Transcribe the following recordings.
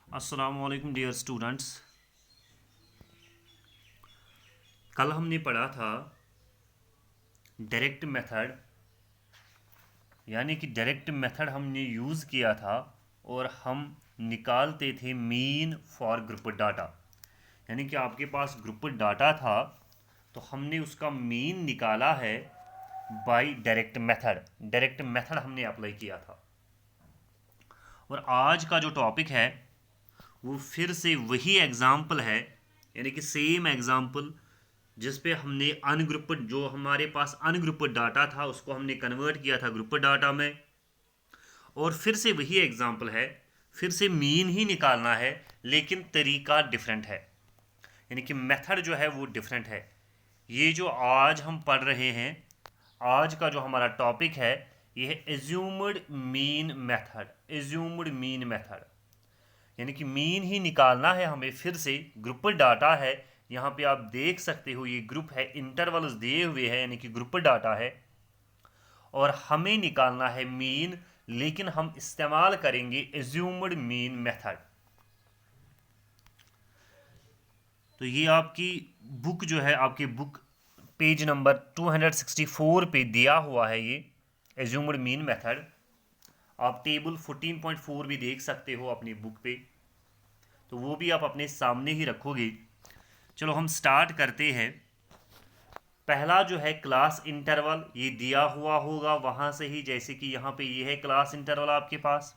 अस्सलामुअलैकुम dear students. कल हमने पढ़ा था डायरेक्ट मेथड, यानी कि डायरेक्ट मेथड हमने यूज़ किया था और हम निकालते थे मीन फॉर ग्रुप डाटा। यानी कि आपके पास ग्रुप डाटा था तो हमने उसका मीन निकाला है by direct method. Direct method हमने अप्लाई किया था। और आज का जो टॉपिक है वो फिर से वही एग्ज़ाम्पल है, यानी कि सेम एग्ज़ाम्पल जिस पे हमने अनग्रुप्ड, जो हमारे पास अनग्रुप्ड डाटा था उसको हमने कन्वर्ट किया था ग्रुप डाटा में। और फिर से वही एग्ज़ाम्पल है, फिर से मीन ही निकालना है लेकिन तरीका डिफरेंट है, यानी कि मेथड जो है वो डिफरेंट है। ये जो आज हम पढ़ रहे हैं, आज का जो हमारा टॉपिक है ये है assumed mean method. Assumed mean method यानी कि मीन ही निकालना है हमें। फिर से ग्रुप डाटा है, यहाँ पे आप देख सकते हो ये ग्रुप है, इंटरवल्स दिए हुए हैं यानी कि ग्रुप डाटा है और हमें निकालना है मीन, लेकिन हम इस्तेमाल करेंगे एज्यूम्ड मीन मेथड। तो ये आपकी बुक जो है, आपकी बुक पेज नंबर 264 पे दिया हुआ है ये एज्यूम्ड मीन मेथड। आप टेबल 14.4 भी देख सकते हो अपनी बुक पे, तो वो भी आप अपने सामने ही रखोगे। चलो हम स्टार्ट करते हैं। पहला जो है क्लास इंटरवल, ये दिया हुआ होगा वहाँ से ही, जैसे कि यहाँ पे ये है क्लास इंटरवल आपके पास।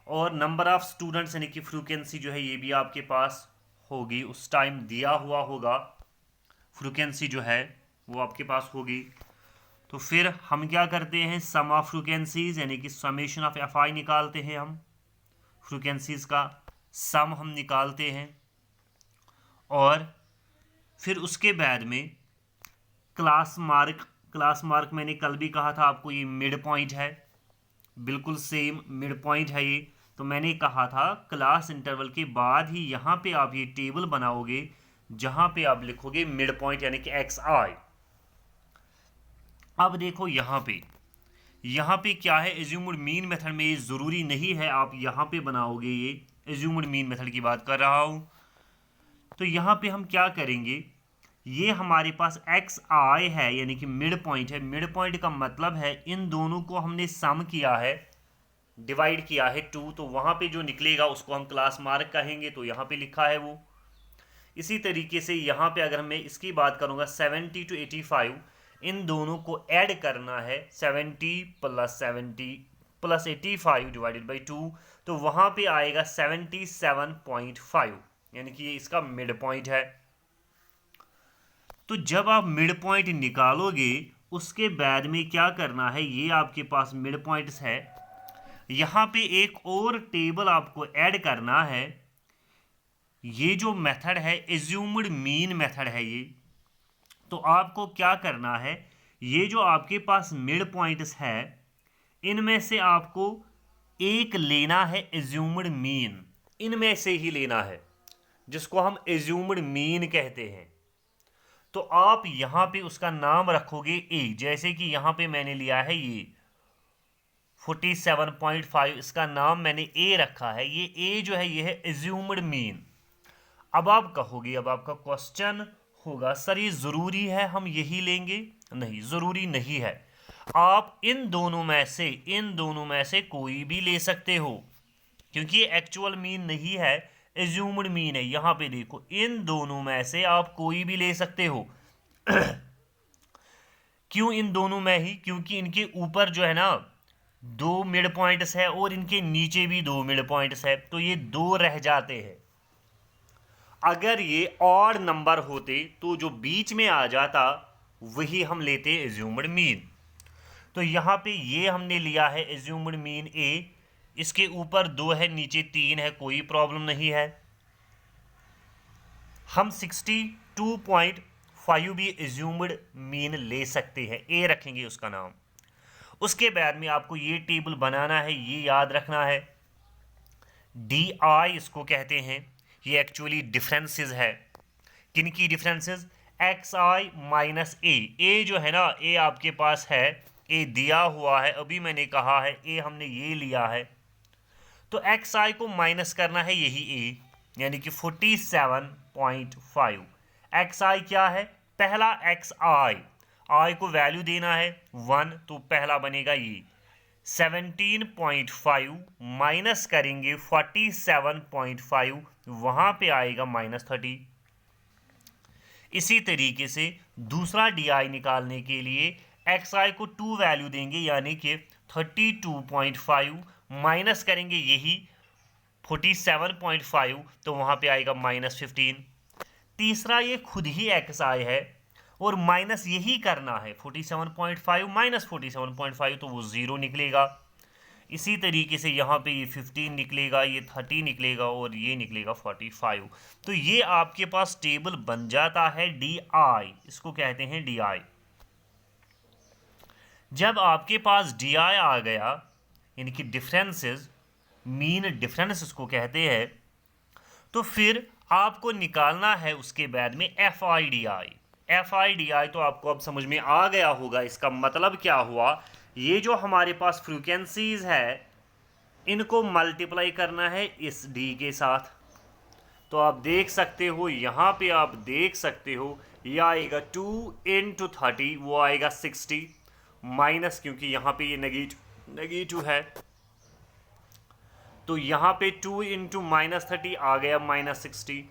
और नंबर ऑफ स्टूडेंट्स यानी कि फ्रीक्वेंसी जो है ये भी आपके पास होगी, उस टाइम दिया हुआ होगा। फ्रीक्वेंसी जो है वो आपके पास होगी। तो फिर हम क्या करते हैं, सम ऑफ फ्रीक्वेंसीज यानी कि समेशन ऑफ एफ आई निकालते हैं हम। फ्रीक्वेंसीज का सम हम निकालते हैं और फिर उसके बाद में क्लास मार्क। क्लास मार्क मैंने कल भी कहा था आपको, ये मिड पॉइंट है, बिल्कुल सेम मिड पॉइंट है ये। तो मैंने कहा था क्लास इंटरवल के बाद ही यहाँ पे आप ये टेबल बनाओगे जहाँ पे आप लिखोगे मिड पॉइंट यानी कि एक्स आई। अब देखो यहाँ पे क्या है, एज्यूम्ड मीन मेथड में ये ज़रूरी नहीं है आप यहाँ पे बनाओगे, ये एज्यूम्ड मीन मेथड की बात कर रहा हूँ। तो यहाँ पे हम क्या करेंगे, ये हमारे पास एक्स आई है यानी कि मिड पॉइंट है। मिड पॉइंट का मतलब है इन दोनों को हमने सम किया है, डिवाइड किया है टू, तो वहाँ पे जो निकलेगा उसको हम क्लास मार्क कहेंगे, तो यहाँ पे लिखा है वो। इसी तरीके से यहाँ पे अगर मैं इसकी बात करूँगा 70 to 85, इन दोनों को ऐड करना है 70 प्लस 85 डिवाइडेड बाई 2, तो वहाँ पे आएगा 77.5, यानी कि ये इसका मिड पॉइंट है। तो जब आप मिड पॉइंट निकालोगे उसके बाद में क्या करना है, ये आपके पास मिड पॉइंट्स है, यहाँ पे एक और टेबल आपको ऐड करना है। ये जो मेथड है एज्यूम्ड मीन मेथड है ये। तो आपको क्या करना है, ये जो आपके पास मिड पॉइंट्स है इनमें से आपको एक लेना है एज्यूम्ड मीन, इनमें से ही लेना है जिसको हम एज्यूम्ड मीन कहते हैं। तो आप यहां पे उसका नाम रखोगे ए, जैसे कि यहां पे मैंने लिया है ये 47.5, इसका नाम मैंने ए रखा है। ये ए जो है ये है एज्यूम्ड मीन। अब आप कहोगे, अब आपका क्वेश्चन होगा सर ये ज़रूरी है हम यही लेंगे? नहीं, ज़रूरी नहीं है। आप इन दोनों में से कोई भी ले सकते हो, क्योंकि ये एक्चुअल मीन नहीं है, एज्यूम्ड मीन है। यहाँ पे देखो, इन दोनों में से आप कोई भी ले सकते हो। क्यों इन दोनों में ही? क्योंकि इनके ऊपर जो है ना दो मिड पॉइंट्स है और इनके नीचे भी दो मिड पॉइंट्स है, तो ये दो रह जाते हैं। अगर ये ऑड नंबर होते तो जो बीच में आ जाता वही हम लेते एज्यूम्ड मीन। तो यहाँ पे ये हमने लिया है एज्यूम्ड मीन ए, इसके ऊपर दो है नीचे तीन है, कोई प्रॉब्लम नहीं है। हम 62.5 भी एज्यूम्ड मीन ले सकते हैं, ए रखेंगे उसका नाम। उसके बाद में आपको ये टेबल बनाना है, ये याद रखना है, डी आई इसको कहते हैं। ये एक्चुअली डिफरेंसेस है। किन की डिफरेंसेस? एक्स आई माइनस ए जो है ना, ए आपके पास है, ए दिया हुआ है, अभी मैंने कहा है ए हमने ये लिया है, तो एक्स आई को माइनस करना है यही ए, यानी कि 47.5। एक्स आई क्या है, पहला एक्स आई, आई को वैल्यू देना है 1, तो पहला बनेगा ये 17.5 माइनस करेंगे 47.5, वहां पे आएगा -30। इसी तरीके से दूसरा डी आई निकालने के लिए एक्स आई को 2 वैल्यू देंगे, यानी कि 32.5 माइनस करेंगे यही 47.5, तो वहां पे आएगा -15। तीसरा ये खुद ही एक्स आई है और माइनस यही करना है 47.5 माइनस 47.5, तो वो 0 निकलेगा। इसी तरीके से यहाँ पे ये 15 निकलेगा, ये 30 निकलेगा और ये निकलेगा 45। तो ये आपके पास टेबल बन जाता है डी आई, इसको कहते हैं डी आई। जब आपके पास डी आई आ गया, यानी कि डिफरेंसेस, मीन डिफरेंस इसको कहते हैं, तो फिर आपको निकालना है उसके बाद में F I D I. F I D I तो आपको अब समझ में आ गया होगा, इसका मतलब क्या हुआ, ये जो हमारे पास फ्रीक्वेंसीज है इनको मल्टीप्लाई करना है इस डी के साथ। तो आप देख सकते हो, यहाँ पे आप देख सकते हो ये आएगा 2 × 30, वो आएगा 60, माइनस क्योंकि यहाँ पे ये नेगेटिव है, तो यहाँ पे 2 × -30 आ गया -60,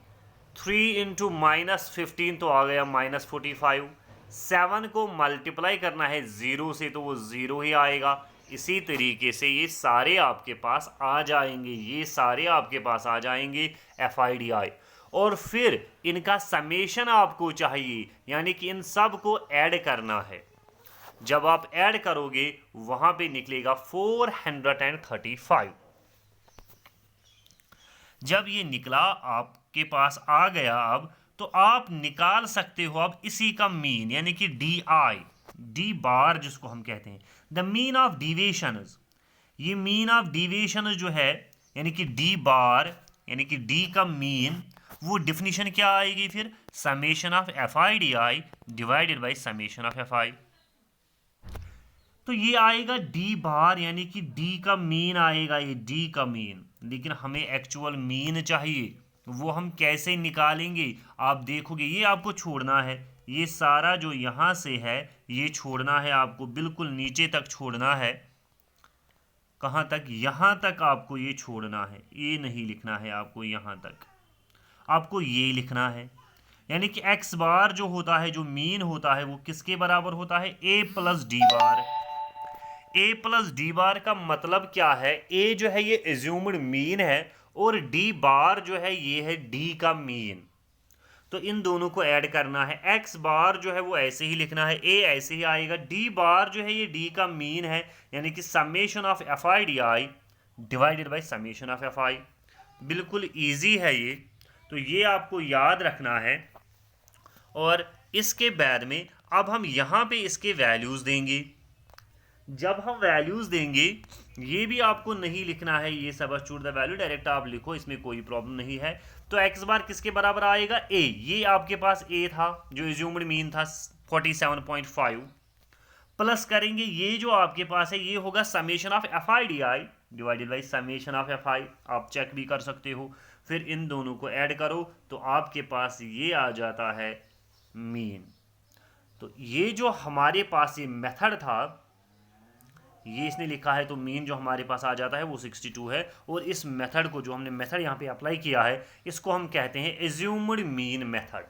3 × -15 तो आ गया -45, 7 को मल्टीप्लाई करना है 0 से, तो वो 0 ही आएगा। इसी तरीके से ये सारे आपके पास आ जाएंगे, ये सारे आपके पास आ जाएंगे एफ आई डी आई। और फिर इनका समेशन आपको चाहिए, यानी कि इन सब को ऐड करना है। जब आप ऐड करोगे वहां पे निकलेगा 435। जब ये निकला आपके पास आ गया, अब तो आप निकाल सकते हो अब इसी का मीन, यानी कि डी आई, डी बार जिसको हम कहते हैं, द मीन ऑफ डिविएशंस। ये मीन ऑफ डिविएशंस जो है, यानी कि डी बार, यानी कि डी का मीन, वो डिफिनीशन क्या आएगी फिर, summation of F I D I divided by summation of F I. तो ये आएगा डी बार, यानी कि डी का मीन आएगा, ये डी का मीन। लेकिन हमें एक्चुअल मीन चाहिए, वो हम कैसे निकालेंगे आप देखोगे। ये आपको छोड़ना है, ये सारा जो यहाँ से है ये छोड़ना है, आपको बिल्कुल नीचे तक छोड़ना है। कहाँ तक, यहाँ तक आपको ये छोड़ना है, ये नहीं लिखना है आपको, यहाँ तक आपको ये लिखना है। यानी कि एक्स बार जो होता है, जो मीन होता है, वो किसके बराबर होता है, ए प्लस डी बार। ए प्लस डी बार का मतलब क्या है, ए जो है ये एज्यूम्ड मीन है और डी बार जो है ये है डी का मीन। तो इन दोनों को ऐड करना है। एक्स बार जो है वो ऐसे ही लिखना है, ए ऐसे ही आएगा, डी बार जो है ये डी का मीन है, यानी कि summation of F I D I divided by summation of F I. बिल्कुल ईजी है ये, तो ये आपको याद रखना है। और इसके बाद में अब हम यहाँ पे इसके वैल्यूज़ देंगे। जब हम वैल्यूज़ देंगे, ये भी आपको नहीं लिखना है, ये सबस्टिट्यूट द वैल्यू, डायरेक्ट आप लिखो, इसमें कोई प्रॉब्लम नहीं है। तो एक्स बार किसके बराबर आएगा, ए, ये आपके पास ए था जो एज्यूम्ड मीन था 47.5, प्लस करेंगे ये जो आपके पास है ये होगा summation of F I D I divided by summation of F I, आप चेक भी कर सकते हो। फिर इन दोनों को ऐड करो तो आपके पास ये आ जाता है मीन। तो ये जो हमारे पास ये मेथड था, ये इसने लिखा है, तो मीन जो हमारे पास आ जाता है वो 62 है। और इस मेथड को, जो हमने मेथड यहाँ पे अप्लाई किया है, इसको हम कहते हैं assumed mean method.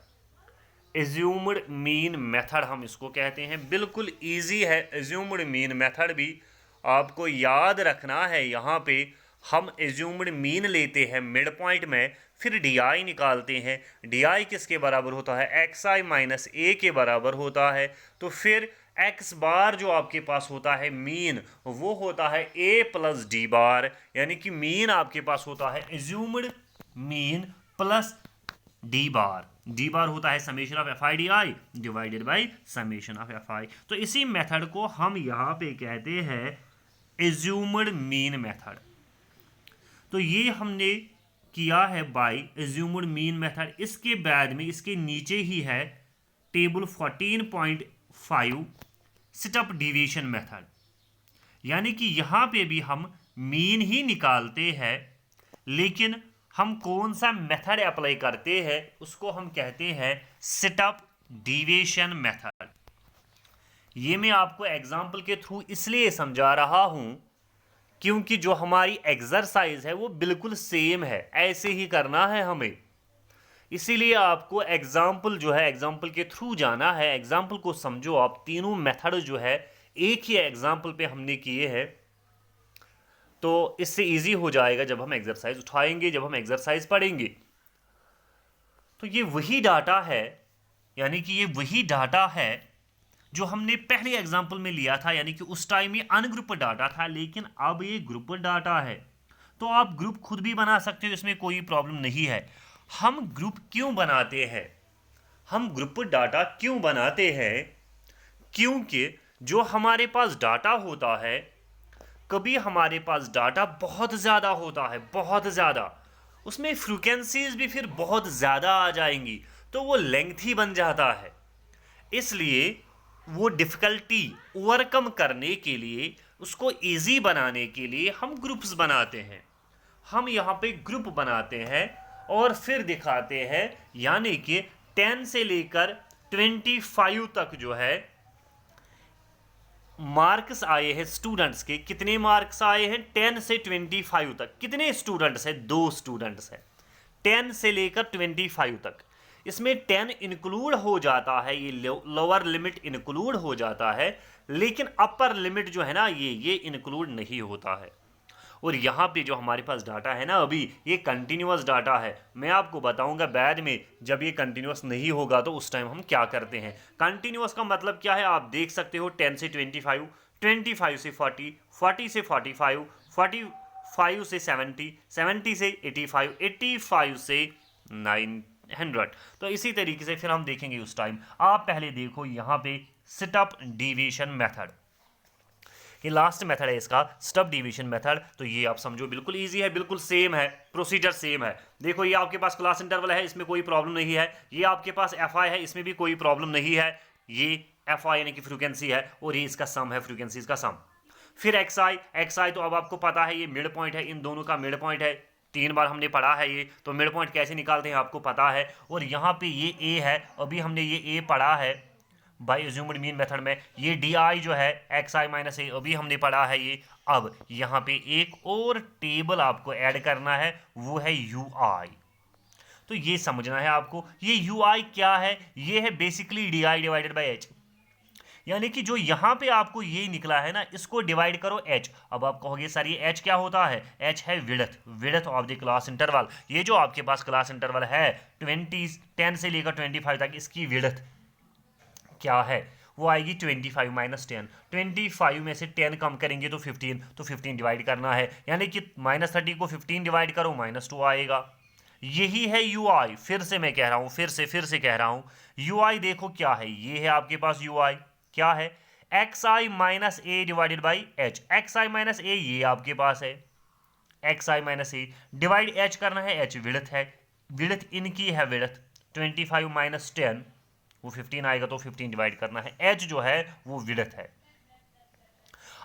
Assumed mean method हम इसको कहते हैं। बिल्कुल इजी है एज्यूम्ड मीन मेथड भी, आपको याद रखना है। यहाँ पे हम एज्यूम्ड मीन लेते हैं मिड पॉइंट में, फिर डी आई निकालते हैं। डी आई किसके बराबर होता है, एक्स आई माइनस ए के बराबर होता है। तो फिर एक्स बार जो आपके पास होता है मीन, वो होता है ए प्लस डी बार, यानी कि मीन आपके पास होता है एज्यूम्ड मीन प्लस डी बार। डी बार होता है summation of F I D I divided by summation of F I. तो इसी मेथड को हम यहाँ पे कहते हैं एज्यूम्ड मीन मेथड। तो ये हमने किया है बाय एज्यूम्ड मीन मेथड। इसके बाद में इसके नीचे ही है टेबल 14.5 सिटअप डिवीजन मेथड। यानी कि यहाँ पे भी हम मीन ही निकालते हैं, लेकिन हम कौन सा मेथड अप्लाई करते हैं उसको हम कहते हैं सेटअप डिविएशन मेथड। ये मैं आपको एग्जाम्पल के थ्रू इसलिए समझा रहा हूं क्योंकि जो हमारी एक्सरसाइज है वो बिल्कुल सेम है, ऐसे ही करना है हमें। इसीलिए आपको एग्जाम्पल जो है, एग्जाम्पल के थ्रू जाना है, एग्जाम्पल को समझो आप। तीनों मेथड जो है एक ही एग्जाम्पल पे हमने किए हैं, तो इससे इजी हो जाएगा जब हम एक्सरसाइज उठाएंगे, जब हम एक्सरसाइज पढ़ेंगे। तो ये वही डाटा है, यानी कि ये वही डाटा है जो हमने पहले एग्जाम्पल में लिया था, यानी कि उस टाइम ये अनग्रुप डाटा था, लेकिन अब ये ग्रुप डाटा है। तो आप ग्रुप खुद भी बना सकते हो, इसमें कोई प्रॉब्लम नहीं है। हम ग्रुप क्यों बनाते हैं, हम ग्रुप डाटा क्यों बनाते हैं? क्योंकि जो हमारे पास डाटा होता है, कभी हमारे पास डाटा बहुत ज़्यादा होता है, बहुत ज़्यादा, उसमें फ्रीक्वेंसीज भी फिर बहुत ज़्यादा आ जाएंगी, तो वो लेंथी बन जाता है। इसलिए वो डिफ़िकल्टी ओवरकम करने के लिए, उसको इजी बनाने के लिए हम ग्रुप्स बनाते हैं। हम यहाँ पे ग्रुप बनाते हैं और फिर दिखाते हैं, यानी कि 10 से लेकर 25 तक जो है मार्क्स आए हैं स्टूडेंट्स के। कितने मार्क्स आए हैं? 10 से 25 तक। कितने स्टूडेंट्स हैं? 2 स्टूडेंट्स हैं। 10 से लेकर 25 तक, इसमें 10 इंक्लूड हो जाता है, ये लोअर लिमिट इंक्लूड हो जाता है, लेकिन अपर लिमिट जो है ना, ये इंक्लूड नहीं होता है। और यहाँ पे जो हमारे पास डाटा है ना, अभी ये कंटिन्यूअस डाटा है। मैं आपको बताऊंगा बाद में जब ये कंटिन्यूअस नहीं होगा तो उस टाइम हम क्या करते हैं। कंटिन्यूअस का मतलब क्या है, आप देख सकते हो 10 से 25, 25 से 40, 40 से 45, 45 से 70, 70 से 85, 85 से 900। तो इसी तरीके से फिर हम देखेंगे उस टाइम। आप पहले देखो यहाँ पे सेटअप डिविएशन मेथड, ये लास्ट मेथड है इसका, स्टब डिवीजन मेथड। तो ये आप समझो बिल्कुल इजी है, बिल्कुल सेम है, प्रोसीजर सेम है। देखो ये आपके पास क्लास इंटरवल है, इसमें कोई प्रॉब्लम नहीं है। ये आपके पास एफ आई है, इसमें भी कोई प्रॉब्लम नहीं है। ये एफ आई यानी कि फ्रीक्वेंसी है, और ये इसका सम है, फ्रीक्वेंसीज का सम। फिर एक्स आई तो अब आपको पता है ये मिड पॉइंट है, इन दोनों का मिड पॉइंट है। 3 बार हमने पढ़ा है ये, तो मिड पॉइंट कैसे निकालते हैं आपको पता है। और यहाँ पे ये ए है, अभी हमने ये ए पढ़ा है बाई एज्यूम्ड मीन मेथड में। ये डी आई जो है एक्स आई माइनस ए, अभी हमने पढ़ा है ये। अब यहाँ पे एक और टेबल आपको ऐड करना है, वो है यू आई। तो ये समझना है आपको, ये यू आई क्या है, ये है basically D I divided by H. यानी कि जो यहाँ पे आपको ये निकला है ना, इसको डिवाइड करो एच। अब आप कहोगे सर ये एच क्या होता है? एच है width, width of the class interval. ये जो आपके पास क्लास इंटरवल है 10 से लेकर 25 तक, इसकी विड्थ क्या है? वो आएगी 25 माइनस 10। 25 में से 10 कम करेंगे तो 15, तो 15 डिवाइड करना है, यानी कि -30 को 15 डिवाइड करो -2 आएगा। यही है यू आई। फिर से मैं कह रहा हूं, फिर से कह रहा हूं, यू आई देखो क्या है, ये है आपके पास यू आई क्या है, X I minus A divided by H. X I minus A ये आपके पास है, X I minus A divide H करना है, एच विड्थ है, विड्थ इनकी है विड्थ। 25 माइनस 10 वो 15 आएगा, तो 15 डिवाइड करना है, एच जो है वो विड्थ है।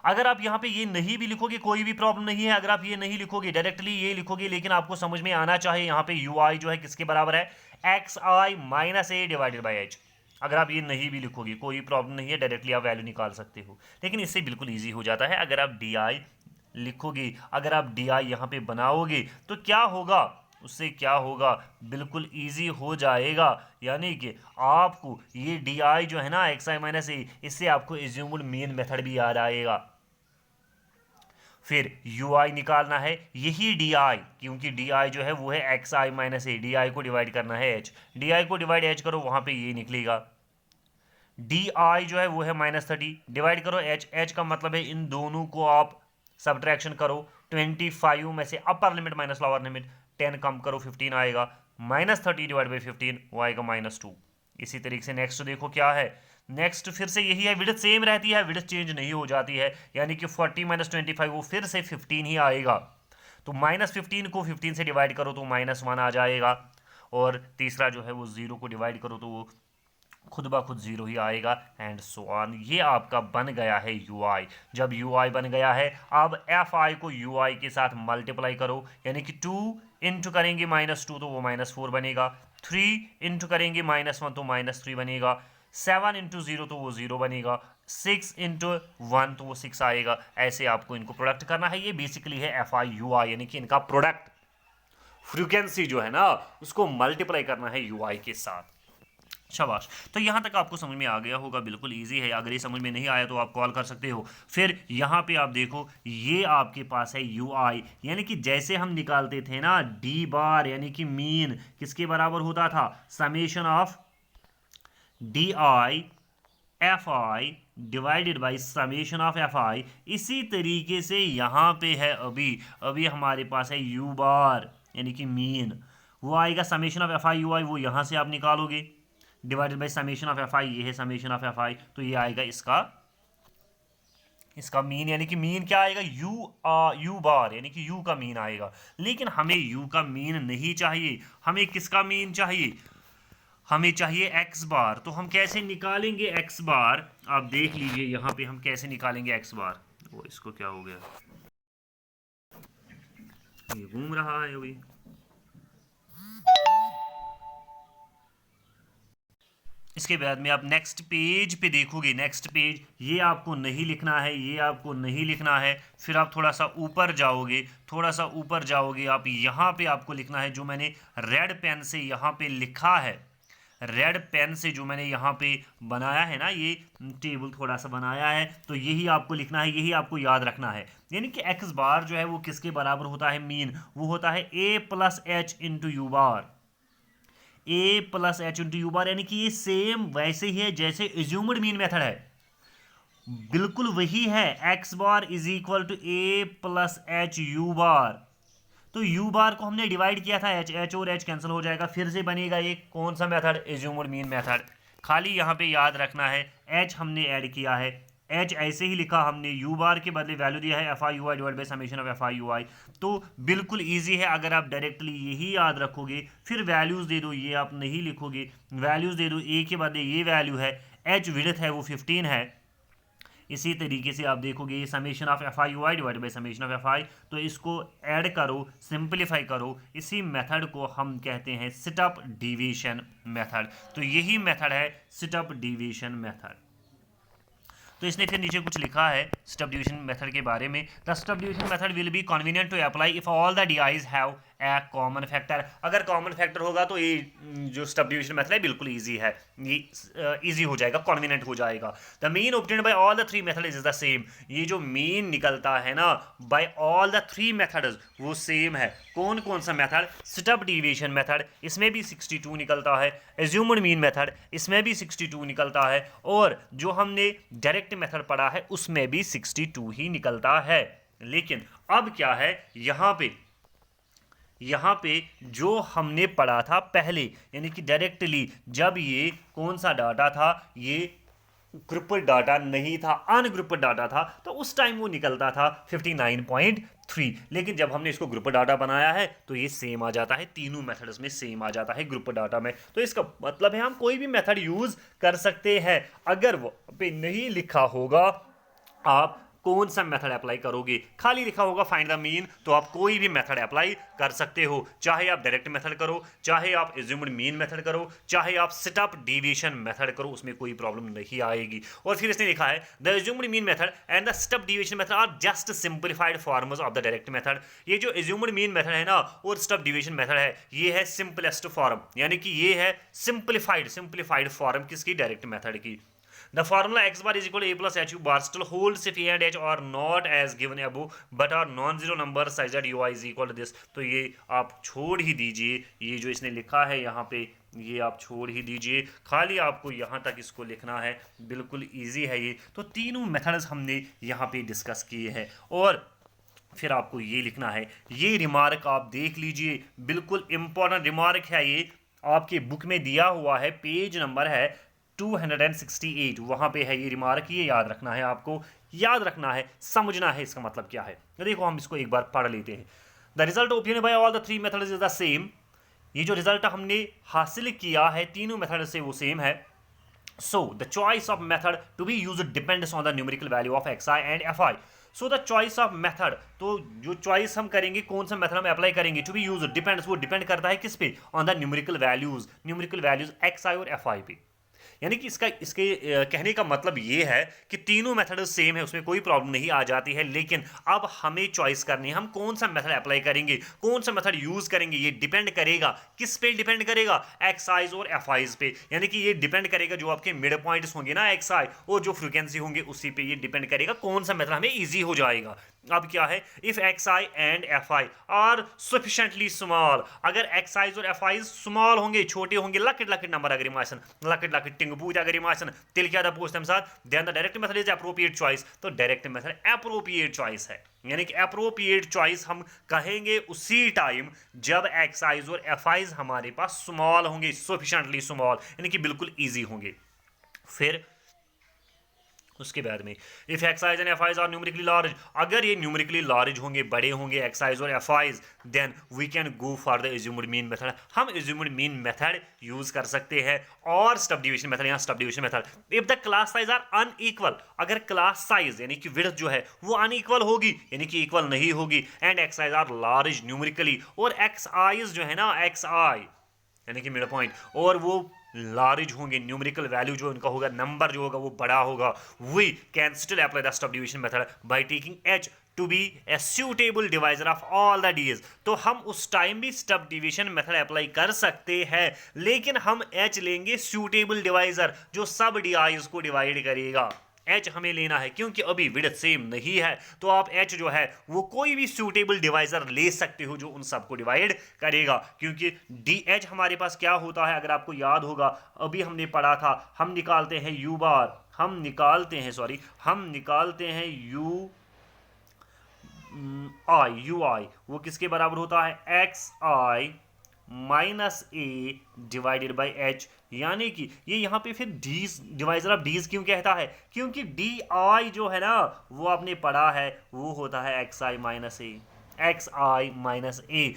अगर आप यहाँ पे ये नहीं भी लिखोगे कोई भी प्रॉब्लम नहीं है, अगर आप ये नहीं लिखोगे डायरेक्टली ये लिखोगे, लेकिन आपको समझ में आना चाहिए यहाँ पे यू आई जो है किसके बराबर है, X I minus A divided by H. अगर आप ये नहीं भी लिखोगे कोई प्रॉब्लम नहीं है, डायरेक्टली आप वैल्यू निकाल सकते हो, लेकिन इससे बिल्कुल ईजी हो जाता है। अगर आप डी आई लिखोगे, अगर आप डी आई यहाँ पे बनाओगे तो क्या होगा, उससे क्या होगा, बिल्कुल इजी हो जाएगा। यानी कि आपको ये डी आई जो है ना एक्स आई माइनस ए, इससे आपको एज्यूम्ड मीन मेथड भी याद आएगा। फिर यू आई निकालना है, यही डी आई, क्योंकि डी आई जो है वो है X I minus A, D I को डिवाइड करना है एच, डी आई को डिवाइड एच करो, वहां पे ये निकलेगा। डी आई जो है वो है -30, डिवाइड करो एच, एच का मतलब है इन दोनों को आप सब्ट्रैक्शन करो, 25 में से upper limit minus lower limit, 10 कम करो 15 आएगा, -30 डिवाइड बाई 15 वो आएगा -2। इसी तरीके से नेक्स्ट देखो क्या है, नेक्स्ट फिर से यही है, विड्थ सेम रहती है, विड्थ चेंज नहीं हो जाती है, यानी कि 40 माइनस 25 वो फिर से 15 ही आएगा। तो -15 को 15 से डिवाइड करो तो -1 आ जाएगा, और तीसरा जो है वो 0 को डिवाइड करो तो वो खुद ब खुद 0 ही आएगा एंड सो ऑन। ये आपका बन गया है UI। जब UI बन गया है, अब FI को UI के साथ मल्टीप्लाई करो, यानी कि 2 इंटू करेंगे -2 तो वो -4 बनेगा, 3 इंटू करेंगे -1 तो -3 बनेगा, 7 इंटू 0 तो वो 0 बनेगा, 6 इंटू 1 तो वो 6 आएगा। ऐसे आपको इनको प्रोडक्ट करना है। ये बेसिकली है FI UI, यानी कि इनका प्रोडक्ट फ्रीक्वेंसी जो है ना उसको मल्टीप्लाई करना है UI के साथ। शाबाश। तो यहाँ तक आपको समझ में आ गया होगा, बिल्कुल इजी है। अगर ये समझ में नहीं आया तो आप कॉल कर सकते हो। फिर यहाँ पे आप देखो, ये आपके पास है UI, यानी कि जैसे हम निकालते थे ना D बार, यानी कि मीन किसके बराबर होता था, summation of DI FI divided by summation of FI। इसी तरीके से यहाँ पे है अभी हमारे पास है U बार, यानी कि मीन, वो आएगा समेशन ऑफ FI UI, वो यहाँ से आप निकालोगे, divided by summation of FI, ये है समेशन ऑफ FI, तो ये आएगा इसका मीन, यानी कि मीन क्या आएगा, U बार, यानी कि U का मीन आएगा। लेकिन हमें U का मीन नहीं चाहिए, हमें किसका मीन चाहिए, हमें चाहिए X बार। तो हम कैसे निकालेंगे X बार, आप देख लीजिए यहाँ पे हम कैसे निकालेंगे X बार। वो इसको क्या हो गया, ये घूम रहा है अभी। इसके बाद में आप नेक्स्ट पेज पे देखोगे, नेक्स्ट पेज ये आपको नहीं लिखना है, ये आपको नहीं लिखना है। फिर आप थोड़ा सा ऊपर जाओगे, थोड़ा सा ऊपर जाओगे, आप यहाँ पे आपको लिखना है जो मैंने रेड पेन से यहाँ पे लिखा है, रेड पेन से जो मैंने यहाँ पे बनाया है ना, ये टेबल थोड़ा सा बनाया है, तो यही आपको लिखना है, यही आपको याद रखना है। यानी कि X बार जो है वो किसके बराबर होता है, मीन, वो होता है A plus H into U bar, A plus H into U bar, यानी कि ये सेम वैसे ही है जैसे एज्यूम्ड मीन मेथड है, बिल्कुल वही है। X bar is equal to A plus H U bar. तो U बार को हमने डिवाइड किया था, H और H कैंसिल हो जाएगा, फिर से बनेगा एक कौन सा मेथड, एज्यूम्ड मीन मेथड। खाली यहाँ पे याद रखना है H हमने ऐड किया है, H ऐसे ही लिखा हमने, U बार के बदले वैल्यू दिया है FI UI divide by summation of FI UI। तो बिल्कुल इजी है, अगर आप डायरेक्टली यही याद रखोगे, फिर वैल्यूज़ दे दो, ये आप नहीं लिखोगे, वैल्यूज़ दे दो, A के बदले ये वैल्यू है, H विड्थ है वो 15 है। इसी तरीके से आप देखोगे summation of FI UI divide by summation of FI, तो इसको ऐड करो, सिंपलीफाई करो। इसी मेथड को हम कहते हैं सिटअप डिवीजन मेथड। तो यही मेथड है सिटअप डिवीजन मेथड। तो इसने फिर नीचे कुछ लिखा है स्टब डिवीजन मेथड के बारे में। The stub division method will be convenient to apply if all the d i's have a common factor. अगर कॉमन फैक्टर होगा तो ये जो स्टब डिवीजन मेथड है बिल्कुल इजी है, ये इजी हो जाएगा, कन्वीनियंट हो जाएगा। The mean obtained by all the three method is the same. ये जो मीन निकलता है ना by all the three methods वो सेम है। कौन कौन सा मेथड, स्टब डिवीजन मेथड, इसमें भी 62 निकलता है, एज्यूम्ड मीन मेथड इसमें भी 62 निकलता है, और जो हमने डायरेक्ट मेथड पढ़ा है उसमें भी 62 ही निकलता है। लेकिन अब क्या है, यहाँ पे जो हमने पढ़ा था पहले, यानी कि डायरेक्टली जब ये कौन सा डाटा था, ये ग्रुपड डाटा नहीं था, अनग्रुपड डाटा था, तो उस टाइम वो निकलता था 59.3। लेकिन जब हमने इसको ग्रुप डाटा बनाया है तो ये सेम आ जाता है, तीनों मेथड्स में सेम आ जाता है ग्रुप डाटा में। तो इसका मतलब है हम कोई भी मेथड यूज कर सकते हैं। अगर वो पे नहीं लिखा होगा आप कौन सा मेथड अप्लाई करोगे, खाली लिखा होगा फाइंड द मीन, तो आप कोई भी मेथड अप्लाई कर सकते हो। चाहे आप डायरेक्ट मेथड करो, चाहे आप एज्यूम्ड मीन मेथड करो, चाहे आप सेटअप डिवीजन मेथड करो, उसमें कोई प्रॉब्लम नहीं आएगी। और फिर इसने लिखा है the assumed mean method and the step deviation method are just simplified forms of the direct method. ये जो एज्यूम्ड मीन मेथड है ना और सेटअप डिवीजन मेथड है, ये है सिंपलेस्ट फॉर्म, यानी कि ये है सिंपलीफाइड फॉर्म किसकी, डायरेक्ट मेथड की। The formula x bar is equal to a plus h u bar still holds if a and h are not as given above but are non-zero number such that ui is equal to this। तो ये आप छोड़ ही दीजिए, ये जो इसने लिखा है यहाँ पे ये आप छोड़ ही दीजिए, खाली आपको यहाँ तक इसको लिखना है, बिल्कुल इजी है ये। तो तीनों मेथड्स हमने यहाँ पे डिस्कस किए हैं, और फिर आपको ये लिखना है, ये रिमार्क आप देख लीजिए, बिल्कुल इंपॉर्टेंट रिमार्क है, ये आपके बुक में दिया हुआ है, पेज नंबर है 268, वहां पे है ये रिमार्क, ये याद रखना है, आपको याद रखना है, समझना है इसका मतलब क्या है। देखो हम इसको एक बार पढ़ लेते हैं। The result obtained by all the three methods is the same. ये जो रिजल्ट हमने हासिल किया है तीनों मेथड से वो सेम है। So the choice of method to be used depends on the numerical value of xi and fi. So the choice of method, तो जो चॉइस हम करेंगे, कौन सा मेथड हम अप्लाई करेंगे, टू बी यूज डिपेंड्स, वो डिपेंड करता है किस पे, on the numerical values xi और fi पे। यानी कि इसका इसके कहने का मतलब ये है कि तीनों मेथड सेम है, उसमें कोई प्रॉब्लम नहीं आ जाती है, लेकिन अब हमें चॉइस करनी है हम कौन सा मेथड अप्लाई करेंगे, कौन सा मेथड यूज करेंगे। ये डिपेंड करेगा किस पे, डिपेंड करेगा एक्स आईज और एफ आईज पे। यानी कि ये डिपेंड करेगा जो आपके मिड पॉइंट्स होंगे ना एक्स आई और जो फ्रीक्वेंसी होंगे उसी पे ये डिपेंड करेगा कौन सा मेथड हमें ईजी हो जाएगा। अब क्या है, if x I and F I R sufficiently small, अगर एक्स आईज और एफ आईज स्मॉल होंगे, छोटे होंगे, लकट लकट नंबर अगर यम आसन, लकट लकट टिंग बूट अगर यम आसन, तेल क्या दपोस तम साथ, then the direct method is appropriate choice. तो डायरेक्ट मेथड एप्रोप्रिएट चॉइस है, यानी कि एप्रोप्रिएट चॉइस हम कहेंगे उसी टाइम जब एक्स आईज और एफ आईज हमारे पास स्मॉल होंगे, सफिशिएंटली स्मॉल, यानी कि बिल्कुल ईजी होंगे। फिर उसके बाद में if x i's and f i's are numerically large, अगर ये न्यूमेरिकली लार्ज होंगे, बड़े होंगे एक्स आईज और f i's, then we can go for the assumed mean method. हम एज्यूम्ड मीन मेथड यूज कर सकते हैं और स्टब डिवीजन मेथड, यहाँ step division method. If the class size are unequal, अगर क्लास साइज यानी कि विड्थ जो है वो अनइक्वल होगी, यानी कि इक्वल नहीं होगी, and x i's are large numerically, और एक्स आईज जो है ना, एक्स आई यानी कि मिड पॉइंट, और वो लार्ज होंगे, न्यूमेरिकल वैल्यू जो उनका होगा, नंबर जो होगा वो बड़ा होगा, we can still apply the stub division method by taking H to be a suitable divisor of all the Ds. तो हम उस टाइम भी स्टब डिवीजन मेथड अप्लाई कर सकते हैं, लेकिन हम एच लेंगे सूटेबल डिवाइजर जो सब डीआईज को डिवाइड करेगा। एच हमें लेना है क्योंकि अभी विड्थ सेम नहीं है, तो आप एच जो है वो कोई भी सूटेबल डिवाइजर ले सकते हो जो उन सबको डिवाइड करेगा, क्योंकि डी एच हमारे पास क्या होता है, अगर आपको याद होगा अभी हमने पढ़ा था, हम निकालते हैं यू बार, हम निकालते हैं यू आई, यू आई वो किसके बराबर होता है, X I minus A divided by H. यानी कि ये यहाँ पे फिर डीज, डिवाइजर ऑफ डीज क्यों कहता है, क्योंकि डी आई जो है ना वो आपने पढ़ा है वो होता है X I minus A, x I minus ए।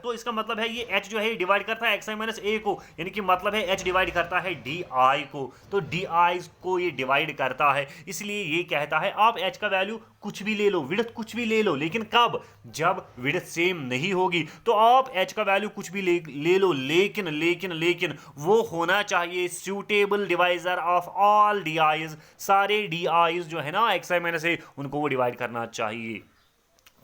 तो इसका मतलब है ये h जो है डिवाइड करता है एक्स आई माइनस ए को, यानी कि मतलब है h डिवाइड करता है डी आई को, तो डी आई को ये डिवाइड करता है, इसलिए ये कहता है आप h का वैल्यू कुछ भी ले लो, विड्थ कुछ भी ले लो, लेकिन कब, जब विड्थ सेम नहीं होगी तो आप h का वैल्यू कुछ भी ले लो, लेकिन लेकिन लेकिन वो होना चाहिए suitable divisor of all D eyes, सारे डी आईज जो है ना एक्स आई माइनस ए उनको वो डिवाइड करना चाहिए।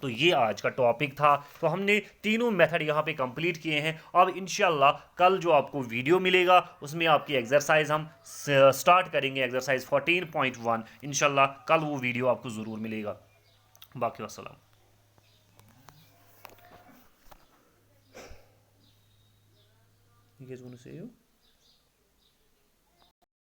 तो ये आज का टॉपिक था, तो हमने तीनों मेथड यहाँ पे कंप्लीट किए हैं। अब इंशाल्लाह कल जो आपको वीडियो मिलेगा उसमें आपकी एक्सरसाइज हम स्टार्ट करेंगे, एक्सरसाइज 14.1, इंशाल्लाह कल वो वीडियो आपको ज़रूर मिलेगा। बाकी वस्सलाम। You guys want to say you?